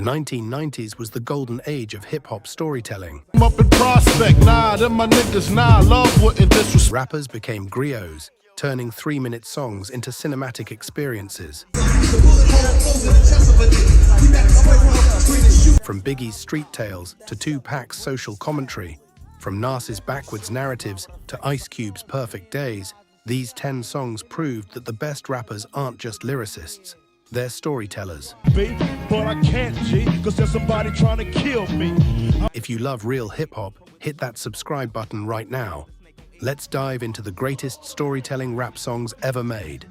The 1990s was the golden age of hip-hop storytelling. I'm up in Prospect, nah, them my niggas, nah, love wouldn't disrespect. Rappers became griots, turning 3-minute songs into cinematic experiences. From Biggie's street tales to Tupac's social commentary, from Nas's backwards narratives to Ice Cube's perfect days, these 10 songs proved that the best rappers aren't just lyricists, they're storytellers. But I can't, G, cause there's somebody trying to kill me. If you love real hip-hop, hit that subscribe button right now. Let's dive into the greatest storytelling rap songs ever made.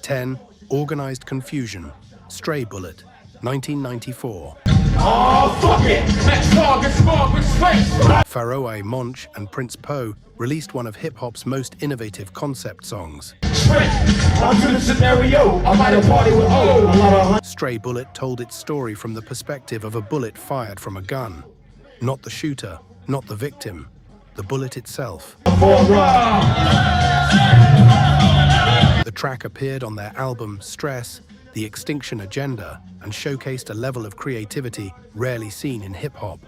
10. Organized Confusion, Stray Bullet, 1994. Oh, fuck it! Next target, spark with space! Pharaoh Monch and Prince Poe released one of hip-hop's most innovative concept songs. Onto the scenario, I might have party with Stray Bullet told its story from the perspective of a bullet fired from a gun. Not the shooter, not the victim, the bullet itself. The track appeared on their album Stress, The Extinction Agenda, and showcased a level of creativity rarely seen in hip-hop.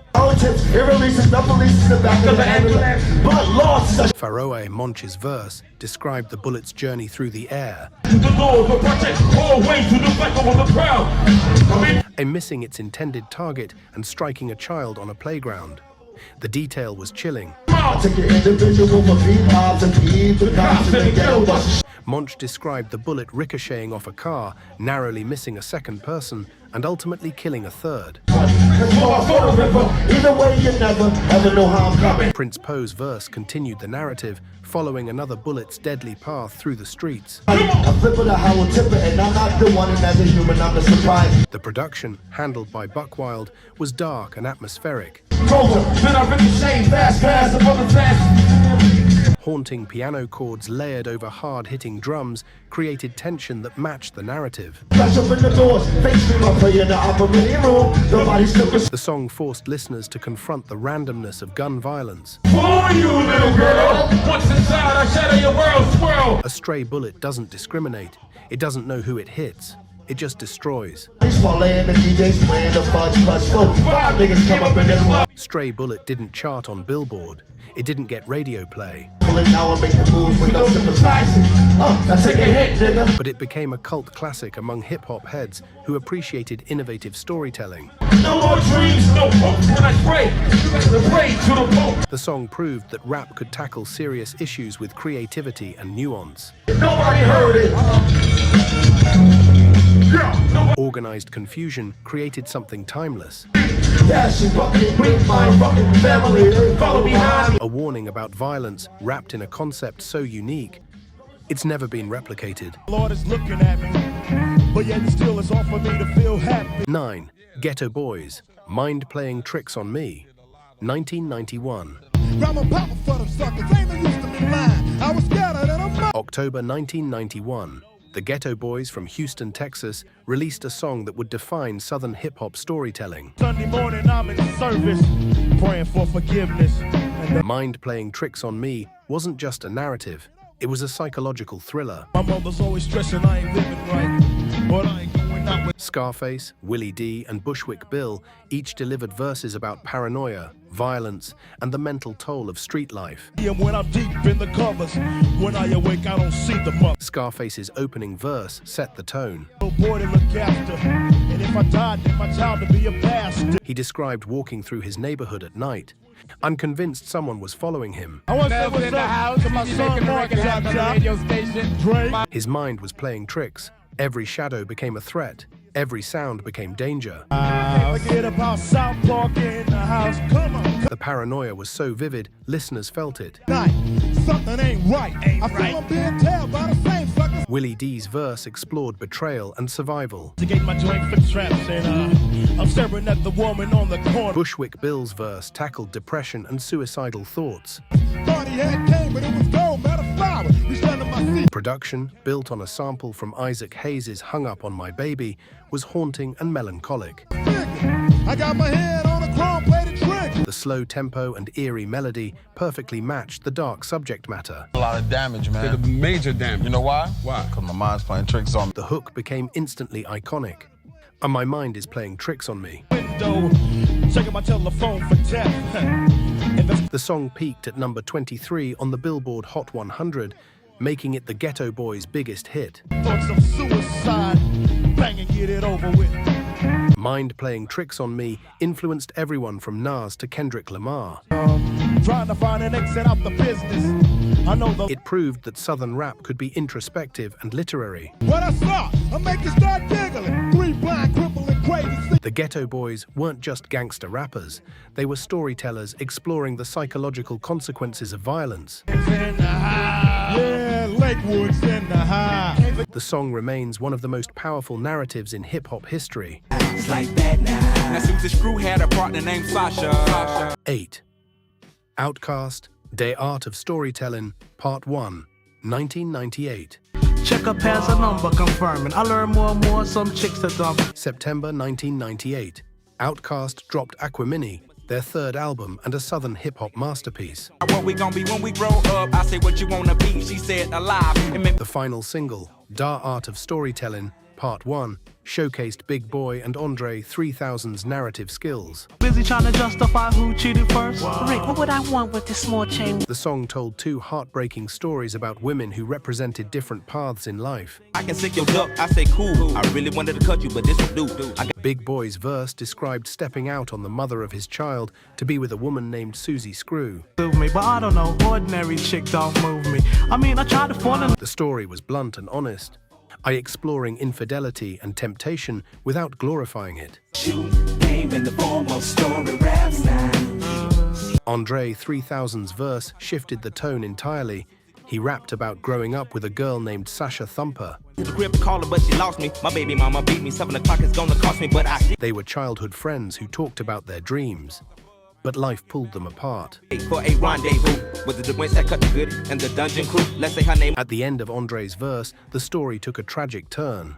Pharaoh Monch's verse described the bullet's journey through the air, missing its intended target and striking a child on a playground. The detail was chilling. Monch described the bullet ricocheting off a car, narrowly missing a second person, and ultimately killing a third. Prince Poe's verse continued the narrative, following another bullet's deadly path through the streets. The production, handled by Buckwild, was dark and atmospheric. Haunting piano chords layered over hard-hitting drums created tension that matched the narrative. The song forced listeners to confront the randomness of gun violence. For you, little girl, what's inside? I shatter your world, swirl. A stray bullet doesn't discriminate. It doesn't know who it hits. It just destroys. Stray Bullet didn't chart on Billboard. It didn't get radio play. But it became a cult classic among hip-hop heads who appreciated innovative storytelling. No more dreams, no hope when I pray. Pray to the Pope. The song proved that rap could tackle serious issues with creativity and nuance. Nobody heard it. Organized Confusion created something timeless. A warning about violence wrapped in a concept so unique, it's never been replicated. Lord is looking at me, but yet still it's all for me to feel happy. 9. Geto Boys, Mind Playing Tricks on Me, 1991. October 1991. The Geto Boys from Houston, Texas, released a song that would define Southern hip-hop storytelling. Sunday morning, I'm in service, praying for forgiveness. Mind Playing Tricks on Me wasn't just a narrative, it was a psychological thriller. My mother's always stressing I ain't living right, but I ain't going out with Scarface, Willie D, and Bushwick Bill each delivered verses about paranoia, violence, and the mental toll of street life. When I'm deep in the covers, when I awake, I don't see the mother. Scarface's opening verse set the tone. Boy to look after, and if I died, then my child to be a bastard. He described walking through his neighborhood at night. I'm convinced someone was following him. I want to say what's in the house, and my son Marcus on the radio station. Drake. His mind was playing tricks. Every shadow became a threat. Every sound became danger. Forget about South Park in the house. Come on. The paranoia was so vivid, listeners felt it. Something ain't right. I feel I'm being tailed by the same suckers. Willie D's verse explored betrayal and survival. To get my joint for traps, and I'm staring at the woman on the corner. Bushwick Bill's verse tackled depression and suicidal thoughts. Thought he had came, but it was gold, not a flower. He's under my seat. Production, built on a sample from Isaac Hayes' Hung Up on My Baby, was haunting and melancholic. I got my head on a chrome-plated trick. The slow tempo and eerie melody perfectly matched the dark subject matter. A lot of damage, man. Did a major damage. You know why? Why? Because my mind's playing tricks on me. The hook became instantly iconic. And my mind is playing tricks on me. Window, checking my telephone for death. And The song peaked at number 23 on the Billboard Hot 100, making it the Geto Boys' biggest hit. thoughts of suicide, bang and get it over with. Mind Playing Tricks on Me influenced everyone from Nas to Kendrick Lamar. Trying to find an exit out the business. I know the It proved that Southern rap could be introspective and literary. what I saw, I make you start giggling. 3 blind, crippling, crazy. The Geto Boys weren't just gangster rappers, they were storytellers exploring the psychological consequences of violence. In the house. Yeah, Lakewood's in the house. The song remains one of the most powerful narratives in hip-hop history. It's like that now. Now Susie Screw had a partner named Sasha. 8. OutKast, The Art of Storytellin, Part 1, 1998. Check up has a number confirming. I learn more and more, some chicks that dump. September 1998. OutKast dropped Aquamini, their third album and a southern hip-hop masterpiece. What we gonna be when we grow up? I say what you wanna be. She said alive. The final single, Da Art of Storytellin, Part 1, showcased Big Boy and Andre 3000's narrative skills. Busy trying to justify who cheated first. Rick, what would I want with this small chain? The song told 2 heartbreaking stories about women who represented different paths in life. I can sick your duck. I say cool. I really wanted to cut you, but this will do. Big Boy's verse described stepping out on the mother of his child to be with a woman named Susie Screw. Move me, but I don't know. Ordinary chick don't move me. I mean, I tried to fall in. The story was blunt and honest, exploring infidelity and temptation without glorifying it. Came in the form of story raps now. Andre 3000's verse shifted the tone entirely. He rapped about growing up with a girl named Sasha Thumper. The grip called her, but she lost me. My baby mama beat me. 7 o'clock is gonna cost me, but They were childhood friends who talked about their dreams, but life pulled them apart. for a rendezvous with the delinquents that cut the goodie and the dungeon crew. Let's say her name. At the end of Andre's verse, the story took a tragic turn.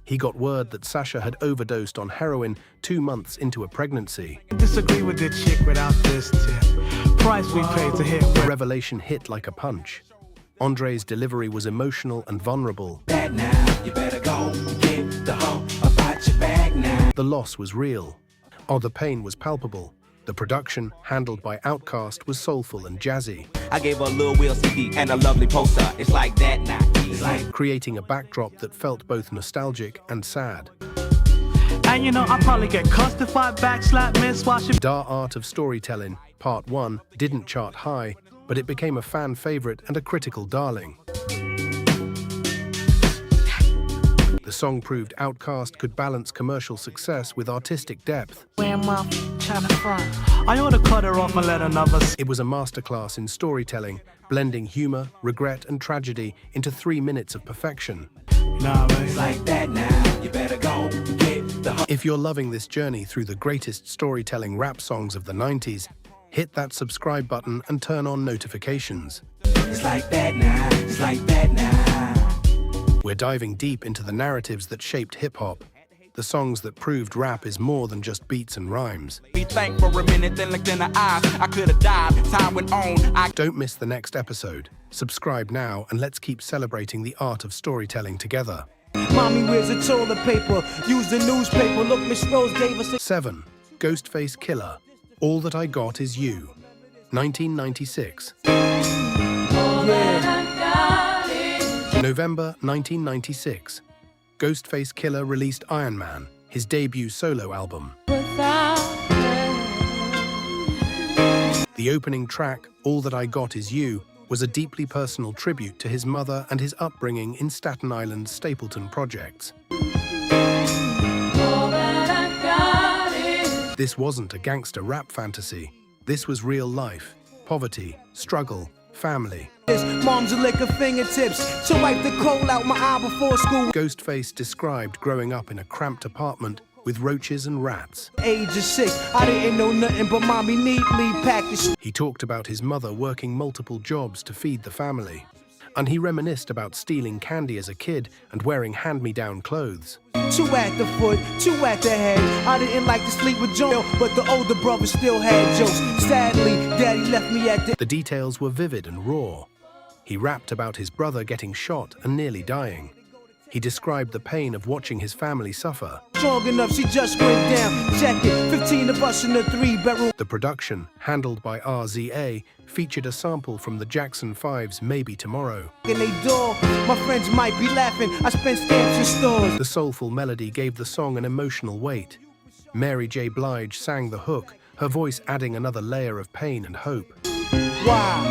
He got word that Sasha had overdosed on heroin 2 months into a pregnancy. Disagree with the chick without this tip. Price we paid to hit. The revelation hit like a punch. Andre's delivery was emotional and vulnerable. Bad now, you better go get the hoe about your bag now. The loss was real. The pain was palpable. The production, handled by OutKast, was soulful and jazzy, I gave her a little wheel CD and a lovely poster. It's like that now. It's like creating a backdrop that felt both nostalgic and sad. And you know, I probably get cussed if I backslap, miss, wash it. Da Art of Storytellin, Part 1, didn't chart high, but it became a fan favorite and a critical darling. The song proved OutKast could balance commercial success with artistic depth. Where my trying to front? I ought to cut her off and let another. It was a masterclass in storytelling, blending humor, regret, and tragedy into 3 minutes of perfection. Nah, man. it's like that now. You better go get the hoe. If you're loving this journey through the greatest storytelling rap songs of the 90s, hit that subscribe button and turn on notifications. It's like that now. It's like that now. We're diving deep into the narratives that shaped hip-hop, the songs that proved rap is more than just beats and rhymes. Be thankful for a minute, then looked in the eyes. I could have died. Time went on. Don't miss the next episode. Subscribe now and let's keep celebrating the art of storytelling together. Mommy, where's the toilet paper? Use the newspaper. Look, Miss Rose gave us a 7. Ghostface Killah, All That I Got Is You, 1996. November 1996. Ghostface Killah released Iron Man, his debut solo album. The opening track, All That I Got Is You, was a deeply personal tribute to his mother and his upbringing in Staten Island's Stapleton projects. This wasn't a gangster rap fantasy. This was real life, poverty, struggle, family. Mom's a lick her fingertips to wipe the coal out my eye before school. Ghostface described growing up in a cramped apartment with roaches and rats. Age of 6, I didn't know nothing but mommy neatly packed the He talked about his mother working multiple jobs to feed the family. and he reminisced about stealing candy as a kid and wearing hand-me-down clothes. 2 at the foot, 2 at the head. I didn't like to sleep with Joe, but the older brother still had jokes. Sadly, Daddy left me at The details were vivid and raw. He rapped about his brother getting shot and nearly dying. He described the pain of watching his family suffer. Strong enough, she just went down. Check it, 15 of us in a 3-bedroom. The production, handled by RZA, featured a sample from the Jackson 5's Maybe Tomorrow. In they door, my friends might be laughing. I spent stamps in stores. The soulful melody gave the song an emotional weight. Mary J. Blige sang the hook, her voice adding another layer of pain and hope. Wow.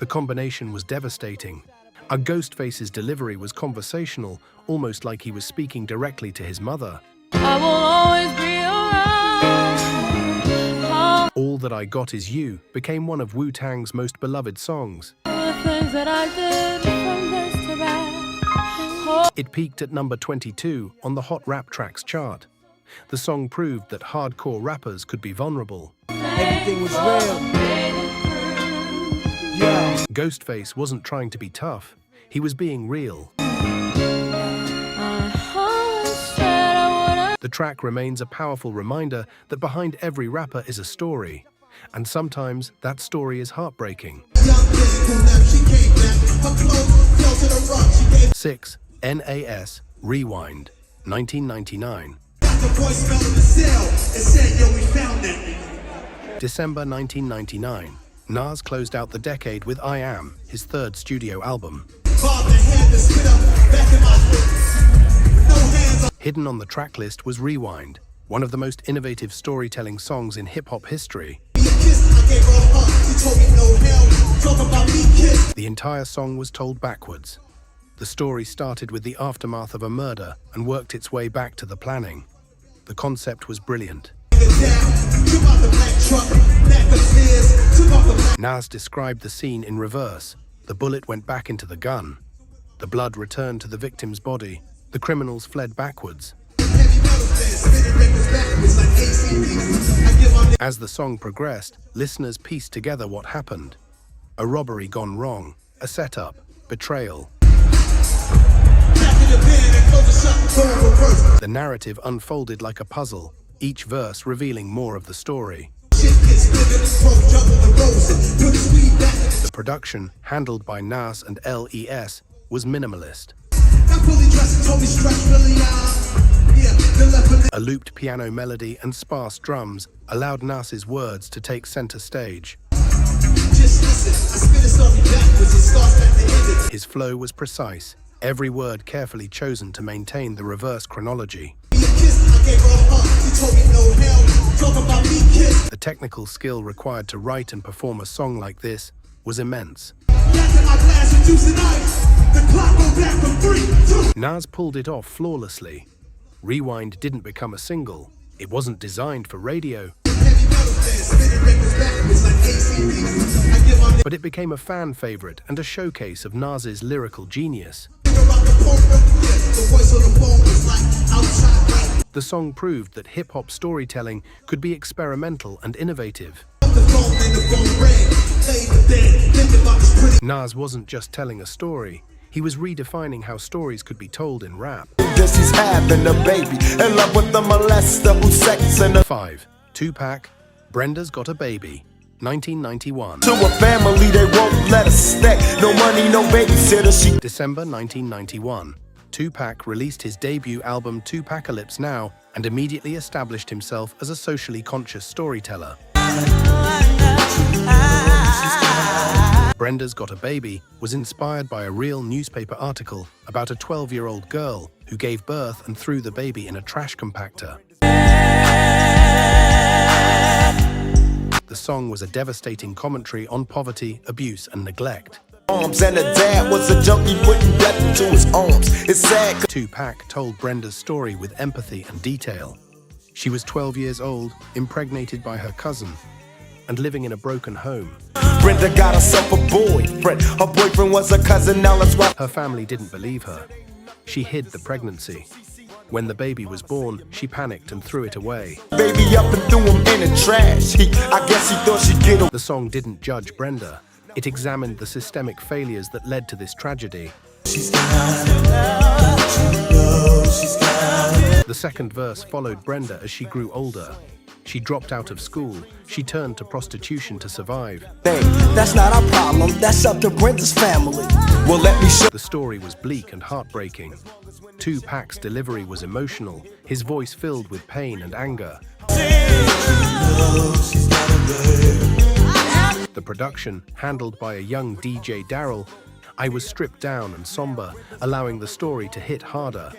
The combination was devastating. A Ghostface's delivery was conversational, almost like he was speaking directly to his mother. I will always be around. All That I Got Is You became one of Wu-Tang's most beloved songs. The things that I did from this to that. It peaked at number 22 on the Hot Rap Tracks chart. The song proved that hardcore rappers could be vulnerable. Everything was real. Yeah. Ghostface wasn't trying to be tough. He was being real. The track remains a powerful reminder that behind every rapper is a story, and sometimes that story is heartbreaking. 6. NAS Rewind, 1999. December 1999. Nas closed out the decade with I Am, his 3rd studio album. Hidden on the tracklist was Rewind, one of the most innovative storytelling songs in hip-hop history. The entire song was told backwards. The story started with the aftermath of a murder and worked its way back to the planning. The concept was brilliant. Nas described the scene in reverse. The bullet went back into the gun. The blood returned to the victim's body. The criminals fled backwards. As the song progressed, listeners pieced together what happened. A robbery gone wrong, a setup, betrayal. The narrative unfolded like a puzzle, each verse revealing more of the story. The production, handled by Nas and LES, was minimalist. A looped piano melody and sparse drums allowed Nas's words to take center stage. His flow was precise, every word carefully chosen to maintain the reverse chronology. The technical skill required to write and perform a song like this was immense. Nas pulled it off flawlessly. Rewind didn't become a single. It wasn't designed for radio. But it became a fan favorite and a showcase of Nas's lyrical genius. The song proved that hip-hop storytelling could be experimental and innovative. Nas wasn't just telling a story, he was redefining how stories could be told in rap. This is having a baby, in love with the molester who's sexing a 5. Tupac, Brenda's Got a Baby, 1991. To a family they won't let us stay. No money, no babysitter. December 1991. Tupac released his debut album Tupacalypse Now and immediately established himself as a socially conscious storyteller. Brenda's Got a Baby was inspired by a real newspaper article about a 12-year-old girl who gave birth and threw the baby in a trash compactor. The song was a devastating commentary on poverty, abuse, and neglect. And her dad was a junkie putting death into his arms. It's sad. Tupac told Brenda's story with empathy and detail. She was 12 years old, impregnated by her cousin, and living in a broken home. Brenda got herself a boyfriend. Her boyfriend was a cousin, now let's watch. Her family didn't believe her. She hid the pregnancy. When the baby was born, she panicked and threw it away. Baby up and threw him in the trash. I guess he thought she'd get away. The song didn't judge Brenda. It examined the systemic failures that led to this tragedy. The second verse followed Brenda as she grew older. She dropped out of school. She turned to prostitution to survive. Hey, that's not our problem. That's up to Brenda's family. Well, let me show. The story was bleak and heartbreaking. Tupac's delivery was emotional, his voice filled with pain and anger. The production, handled by a young DJ Daryl, I was stripped down and somber, allowing the story to hit harder.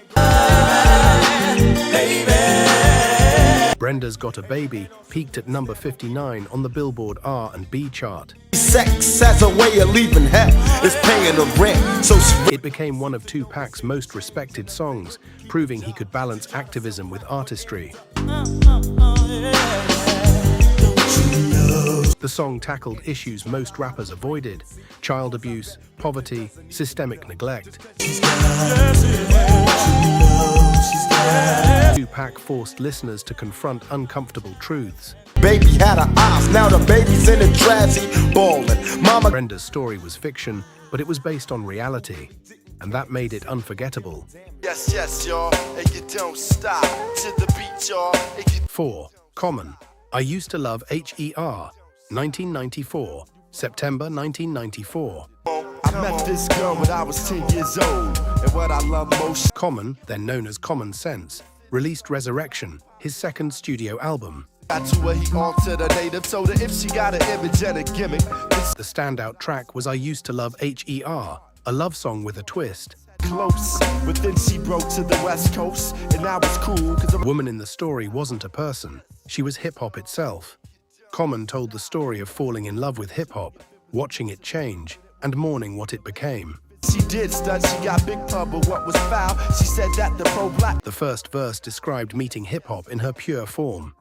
Brenda's Got a Baby peaked at number 59 on the Billboard R&B chart. Sex as a way of leaving hell is paying the rent. So it became one of Tupac's most respected songs, proving he could balance activism with artistry. The song tackled issues most rappers avoided: child abuse, poverty, systemic neglect. Tupac forced listeners to confront uncomfortable truths. Baby had her eyes, now the baby's in the trash, he ballin'. Mama. Brenda's story was fiction, but it was based on reality, and that made it unforgettable. Yes, yes, y'all, and you don't stop to the beat, y'all. 4. Common. I Used to Love H.E.R. 1994. September 1994. I met this girl when I was 10 years old, and what I love most. Common, then known as Common Sense, released Resurrection, his second studio album. Got to her, he altered her native, told her if she got an image and a gimmick. The standout track was I Used to Love H.E.R., a love song with a twist. Close, but then she broke to the West Coast, and I was cool. The woman in the story wasn't a person, she was hip-hop itself. Common told the story of falling in love with hip-hop, watching it change, and mourning what it became. She did stud, she got big pub, but what was foul? She said that the pro-black. The first verse described meeting hip-hop in her pure form.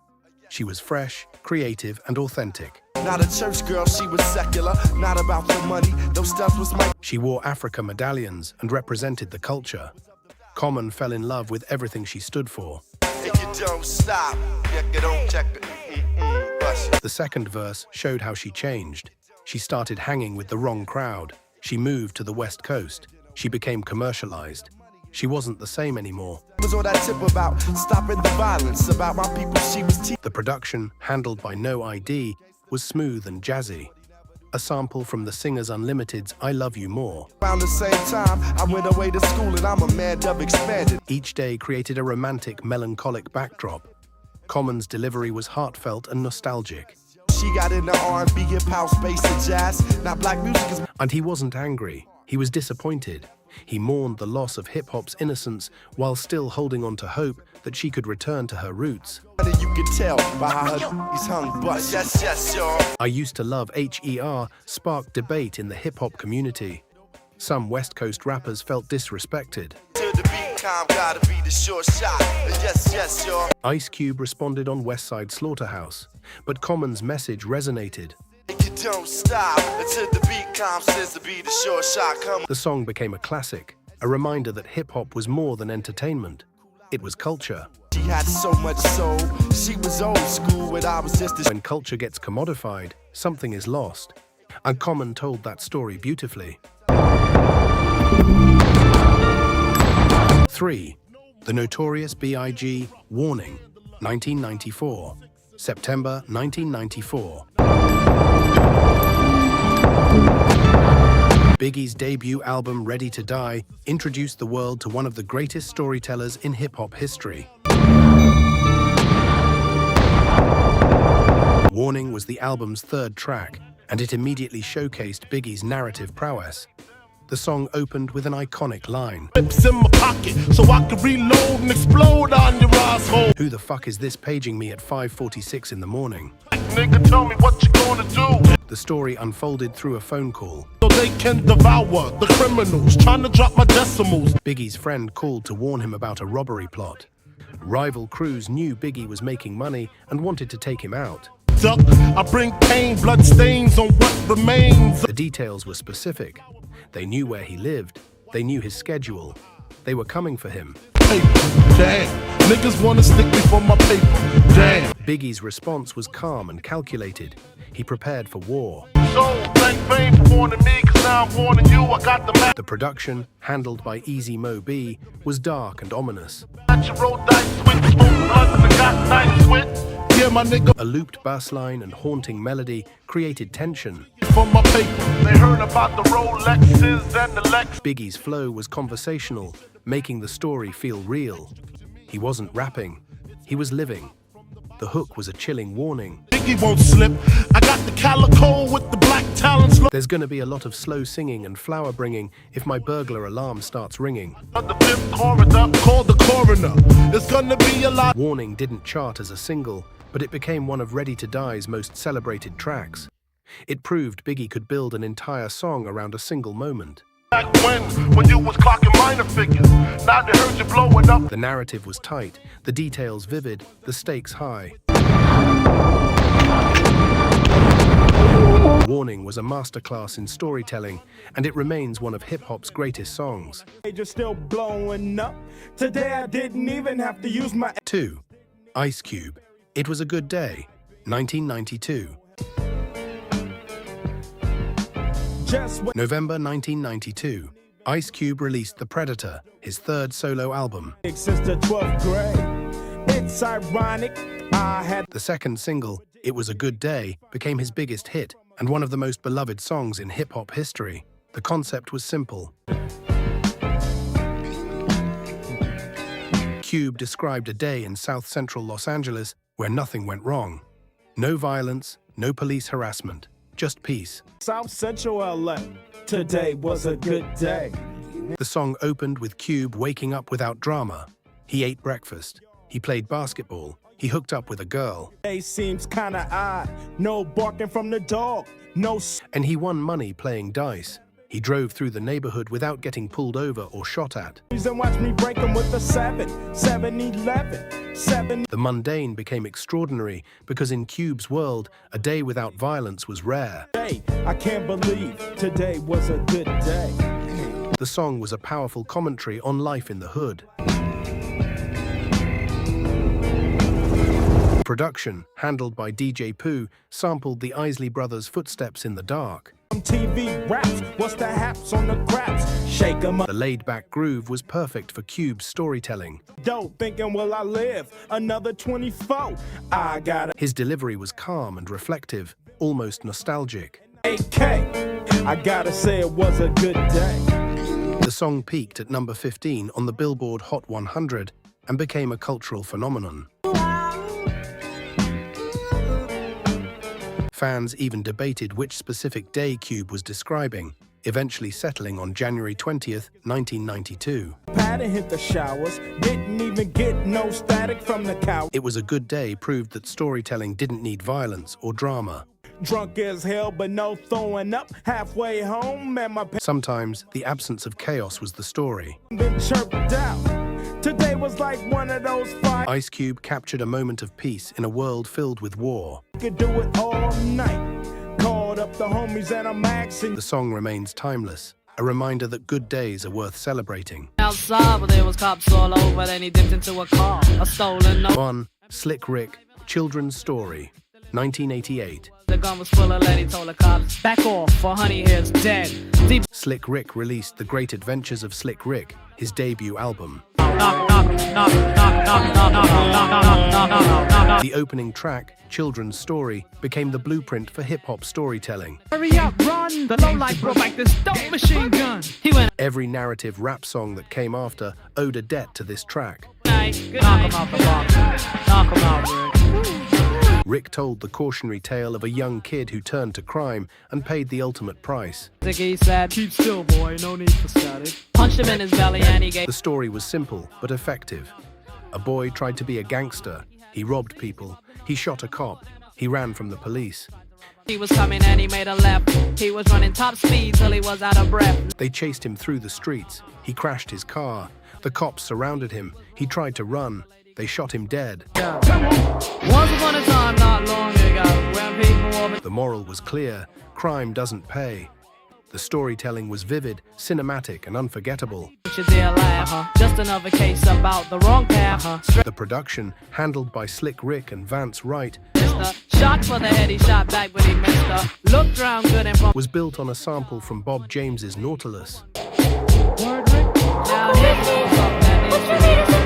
She was fresh, creative, and authentic. Not a church girl, she was secular, not about the money, those stuff was my. She wore Africa medallions and represented the culture. Common fell in love with everything she stood for. If you don't stop, you don't check it. The second verse showed how she changed. She started hanging with the wrong crowd. She moved to the West Coast. She became commercialized. She wasn't the same anymore. Was all that tip about stopping the violence, about my people she was The production, handled by No ID, was smooth and jazzy. A sample from the Singers Unlimited's I Love You More. Around the same time, I went away to school and I'm a man dub expanded. Each day created a romantic, melancholic backdrop. Common's delivery was heartfelt and nostalgic. She got into R&B, hip-house, bass, and jazz. Now black music is. And he wasn't angry. He was disappointed. He mourned the loss of hip-hop's innocence while still holding on to hope that she could return to her roots. You could tell by how he's hung, but yes, yes, y'all. I Used to Love H.E.R. sparked debate in the hip-hop community. Some West Coast rappers felt disrespected. To the beat, calm, gotta be the short shot. Yes, yes, y'all. Ice Cube responded on West Side Slaughterhouse, but Common's message resonated. You don't stop until the beat calm says to be the short shot. Come. The song became a classic, a reminder that hip-hop was more than entertainment. It was culture. She had so much soul. She was old school when I was just a. When culture gets commodified, something is lost. And Common told that story beautifully. 3. The Notorious B.I.G. Warning, 1994. September 1994. Biggie's debut album, Ready to Die, introduced the world to one of the greatest storytellers in hip-hop history. Warning was the album's third track, and it immediately showcased Biggie's narrative prowess. The song opened with an iconic line. Lips in my pocket, so I can reload and explode on your asshole. Who the fuck is this paging me at 5:46 in the morning? Nigga, tell me what you gonna do. The story unfolded through a phone call. So they can devour the criminals, trying to drop my decimals. Biggie's friend called to warn him about a robbery plot. Rival crews knew Biggie was making money and wanted to take him out. Duck, I bring pain, blood stains on what remains. The details were specific. They knew where he lived. They knew his schedule. They were coming for him. paper. Damn. Niggas wanna stick me for my paper. Damn. Biggie's response was calm and calculated. He prepared for war. So, thank fame for warning me, cause now I'm warning you, I got the match. The production, handled by Easy Mo B, was dark and ominous. You roll dice with smoke blunts and got nice with. Yeah, my nigga. A looped bass line and haunting melody created tension. For my paper, they heard about the Rolexes and the Lex. Biggie's flow was conversational, making the story feel real. He wasn't rapping, he was living. The hook was a chilling warning. Biggie won't slip. I got the calico with the black talons. There's gonna be a lot of slow singing and flower bringing if my burglar alarm starts ringing. The fifth corridor, call the coroner. It's gonna be a lot. Warning didn't chart as a single, but it became one of Ready to Die's most celebrated tracks. It proved Biggie could build an entire song around a single moment. Back when you was clocking minor figures. Now they heard you blowing up. The narrative was tight, the details vivid, the stakes high. Warning was a masterclass in storytelling, and it remains one of hip-hop's greatest songs. Just still blowing up. Today I didn't even have to use my 2. Ice Cube. It Was a Good Day, 1992. November 1992. Ice Cube released The Predator, his third solo album. Since the 12th grade. It's ironic. The second single, It Was a Good Day, became his biggest hit and one of the most beloved songs in hip-hop history. The concept was simple. Cube described a day in South Central Los Angeles where nothing went wrong. No violence, no police harassment, just peace. South Central LA. Today was a good day. The song opened with Cube waking up without drama. He ate breakfast. He played basketball. He hooked up with a girl. Day seems kinda odd. No barking from the dog. No. And he won money playing dice. He drove through the neighborhood without getting pulled over or shot at. And watch me break them with the 7-11. The mundane became extraordinary because in Cube's world, a day without violence was rare. Hey, I can't believe today was a good day. The song was a powerful commentary on life in the hood. Production, handled by DJ Pooh, sampled the Isley Brothers' Footsteps in the Dark. TV raps, what's the haps on the craps? Shake 'em up. The laid-back groove was perfect for Cube's storytelling. Dope, thinking, will I live another 24? I got it. His delivery was calm and reflective, almost nostalgic. 8K, I gotta say it was a good day. The song peaked at number 15 on the Billboard Hot 100 and became a cultural phenomenon. Fans even debated which specific day Cube was describing, eventually settling on January 20th, 1992. Patton hit the showers, didn't even get no static from the couch. It Was a Good Day proved that storytelling didn't need violence or drama. Drunk as hell, but no throwing up. Halfway home, and my Sometimes the absence of chaos was the story. been chirped out. Today was like one of those fights. Ice Cube captured a moment of peace in a world filled with war. Could do it all night. Called up the homies and I'm asking. The song remains timeless, a reminder that good days are worth celebrating. Outside, but there was cops all over, then he dipped into a car, a stolen note. 1. Slick Rick, Children's Story, 1988. The gun was full of lead, he told the cops, back off, for honey here's dead. Deep Slick Rick released The Great Adventures of Slick Rick, his debut album. The opening track, Children's Story, became the blueprint for hip-hop storytelling. Hurry up, run! The lowlife brought back this dope machine gun. he went, Every narrative rap song that came after owed a debt to this track. night, good night. Knock him out the box. Knock him out, Rick. Rick told the cautionary tale of a young kid who turned to crime and paid the ultimate price. He said, Keep still, boy, no need for static. punched him in his belly and he gave. The story was simple but effective. A boy tried to be a gangster. He robbed people. He shot a cop. He ran from the police. He was coming and he made a left. He was running top speed till he was out of breath. They chased him through the streets. He crashed his car. The cops surrounded him. He tried to run. They shot him dead. Once upon a time, not long ago, when people were... The moral was clear. Crime doesn't pay. The storytelling was vivid, cinematic, and unforgettable. Just another case about the wrong path. The production, handled by Slick Rick and Vance Wright, Shot for the head, he shot back, but he missed her. Looked round good and from was built on a sample from Bob James's Nautilus.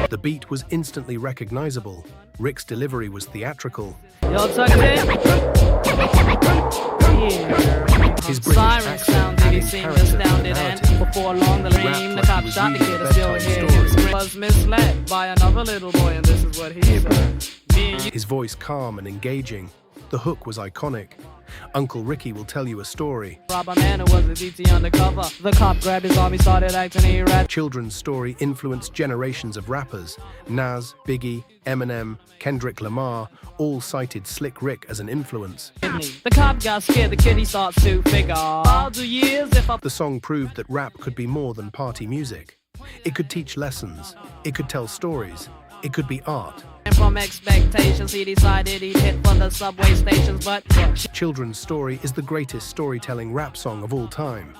The beat was instantly recognizable. Rick's delivery was theatrical. Y'all tucked in? His British Siren accent sounded, he adding seemed character to the astounded, and narrative. before long the He lame, the rapped like cop he was shot the reading kid, a and still bedtime hear story. his scream. Was misled by another little boy, and this is what he said. Me and you. His voice calm and engaging. The hook was iconic. Uncle Ricky will tell you a story. Rob a man who was a DT undercover. The cop grabbed his arm, he started acting erratic. Children's story influenced generations of rappers. Nas, Biggie, Eminem, Kendrick Lamar all cited Slick Rick as an influence. The cop got scared, the kid he starts to figure, I'll do years if I... The song proved that rap could be more than party music. It could teach lessons. It could tell stories. It could be art. And from expectations, he decided he'd hit for the subway stations, but... Children's Story is the greatest storytelling rap song of all time.